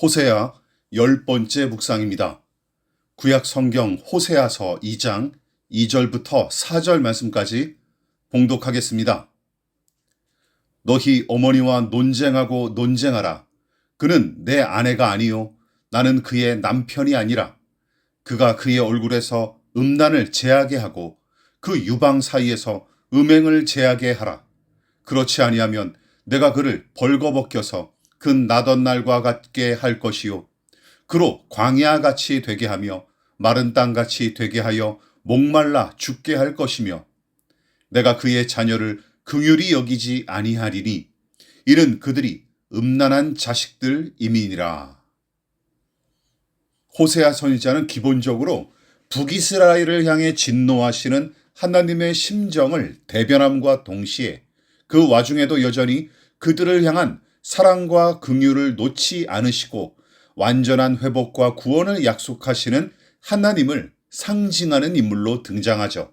호세아 10번째 묵상입니다. 구약 성경 호세아서 2장 2절부터 4절 말씀까지 봉독하겠습니다. 너희 어머니와 논쟁하고 논쟁하라. 그는 내 아내가 아니요 나는 그의 남편이 아니라. 그가 그의 얼굴에서 음란을 제하게 하고 그 유방 사이에서 음행을 제하게 하라. 그렇지 아니하면 내가 그를 벌거벗겨서 그 나던 날과 같게 할 것이요 그로 광야같이 되게 하며 마른 땅같이 되게 하여 목말라 죽게 할 것이며 내가 그의 자녀를 긍휼히 여기지 아니하리니 이는 그들이 음란한 자식들임이니라. 호세아 선지자는 기본적으로 북이스라엘을 향해 진노하시는 하나님의 심정을 대변함과 동시에 그 와중에도 여전히 그들을 향한 사랑과 긍휼을 놓지 않으시고 완전한 회복과 구원을 약속하시는 하나님을 상징하는 인물로 등장하죠.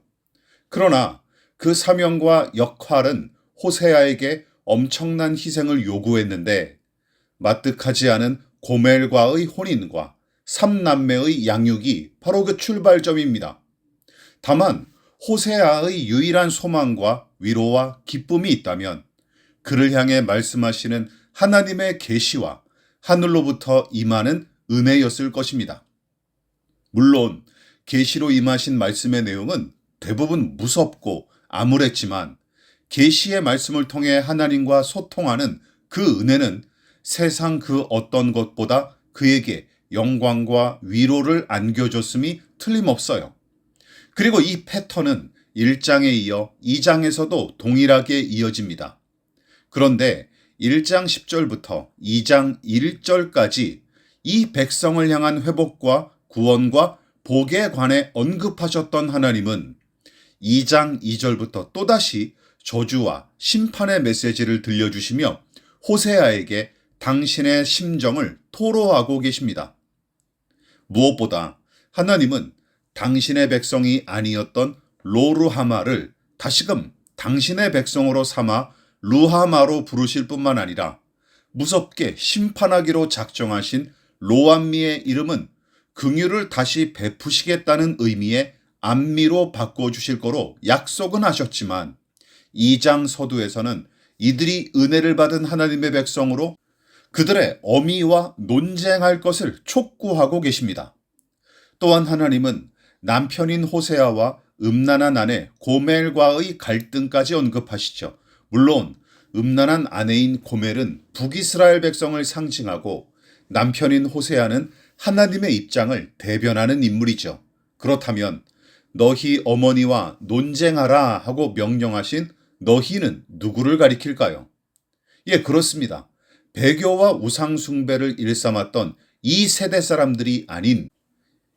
그러나 그 사명과 역할은 호세아에게 엄청난 희생을 요구했는데 마뜩하지 않은 고멜과의 혼인과 삼남매의 양육이 바로 그 출발점입니다. 다만 호세아의 유일한 소망과 위로와 기쁨이 있다면 그를 향해 말씀하시는 하나님의 계시와 하늘로부터 임하는 은혜였을 것입니다. 물론 계시로 임하신 말씀의 내용은 대부분 무섭고 암울했지만 계시의 말씀을 통해 하나님과 소통하는 그 은혜는 세상 그 어떤 것보다 그에게 영광과 위로를 안겨줬음이 틀림없어요. 그리고 이 패턴은 1장에 이어 2장에서도 동일하게 이어집니다. 그런데 1장 10절부터 2장 1절까지 이 백성을 향한 회복과 구원과 복에 관해 언급하셨던 하나님은 2장 2절부터 또다시 저주와 심판의 메시지를 들려주시며 호세아에게 당신의 심정을 토로하고 계십니다. 무엇보다 하나님은 당신의 백성이 아니었던 로르하마를 다시금 당신의 백성으로 삼아 루하마로 부르실 뿐만 아니라 무섭게 심판하기로 작정하신 로암미의 이름은 긍휼을 다시 베푸시겠다는 의미의 암미로 바꿔주실 거로 약속은 하셨지만 2장 서두에서는 이들이 은혜를 받은 하나님의 백성으로 그들의 어미와 논쟁할 것을 촉구하고 계십니다. 또한 하나님은 남편인 호세아와 음란한 아내 고멜과의 갈등까지 언급하시죠. 물론 음란한 아내인 고멜은 북이스라엘 백성을 상징하고 남편인 호세아는 하나님의 입장을 대변하는 인물이죠. 그렇다면 너희 어머니와 논쟁하라 하고 명령하신 너희는 누구를 가리킬까요? 예, 그렇습니다. 배교와 우상숭배를 일삼았던 이 세대 사람들이 아닌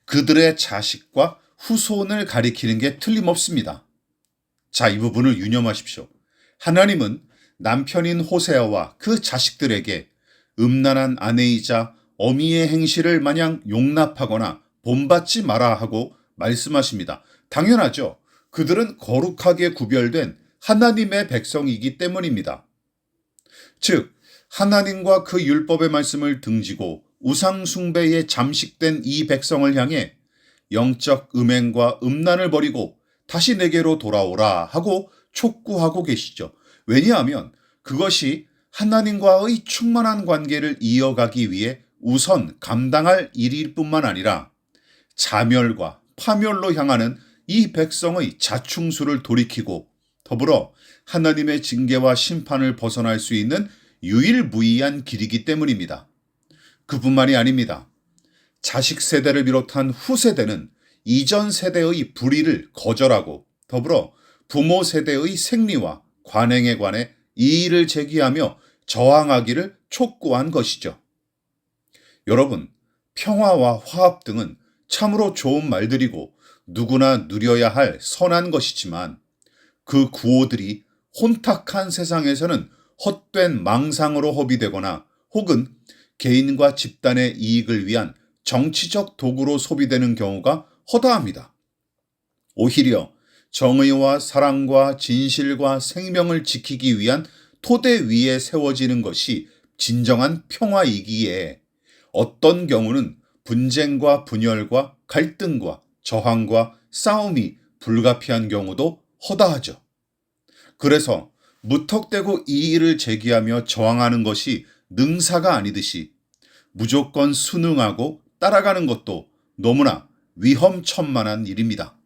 그들의 자식과 후손을 가리키는 게 틀림없습니다. 자, 이 부분을 유념하십시오. 하나님은 남편인 호세아와 그 자식들에게 음란한 아내이자 어미의 행실을 마냥 용납하거나 본받지 마라 하고 말씀하십니다. 당연하죠. 그들은 거룩하게 구별된 하나님의 백성이기 때문입니다. 즉, 하나님과 그 율법의 말씀을 등지고 우상 숭배에 잠식된 이 백성을 향해 영적 음행과 음란을 버리고 다시 내게로 돌아오라 하고 촉구하고 계시죠. 왜냐하면 그것이 하나님과의 충만한 관계를 이어가기 위해 우선 감당할 일일 뿐만 아니라 자멸과 파멸로 향하는 이 백성의 자충수를 돌이키고 더불어 하나님의 징계와 심판을 벗어날 수 있는 유일무이한 길이기 때문입니다. 그뿐만이 아닙니다. 자식 세대를 비롯한 후세대는 이전 세대의 불의를 거절하고 더불어 부모 세대의 생리와 관행에 관해 이의를 제기하며 저항하기를 촉구한 것이죠. 여러분, 평화와 화합 등은 참으로 좋은 말들이고 누구나 누려야 할 선한 것이지만 그 구호들이 혼탁한 세상에서는 헛된 망상으로 허비되거나 혹은 개인과 집단의 이익을 위한 정치적 도구로 소비되는 경우가 허다합니다. 오히려 정의와 사랑과 진실과 생명을 지키기 위한 토대 위에 세워지는 것이 진정한 평화이기에 어떤 경우는 분쟁과 분열과 갈등과 저항과 싸움이 불가피한 경우도 허다하죠. 그래서 무턱대고 이의를 제기하며 저항하는 것이 능사가 아니듯이 무조건 순응하고 따라가는 것도 너무나 위험천만한 일입니다.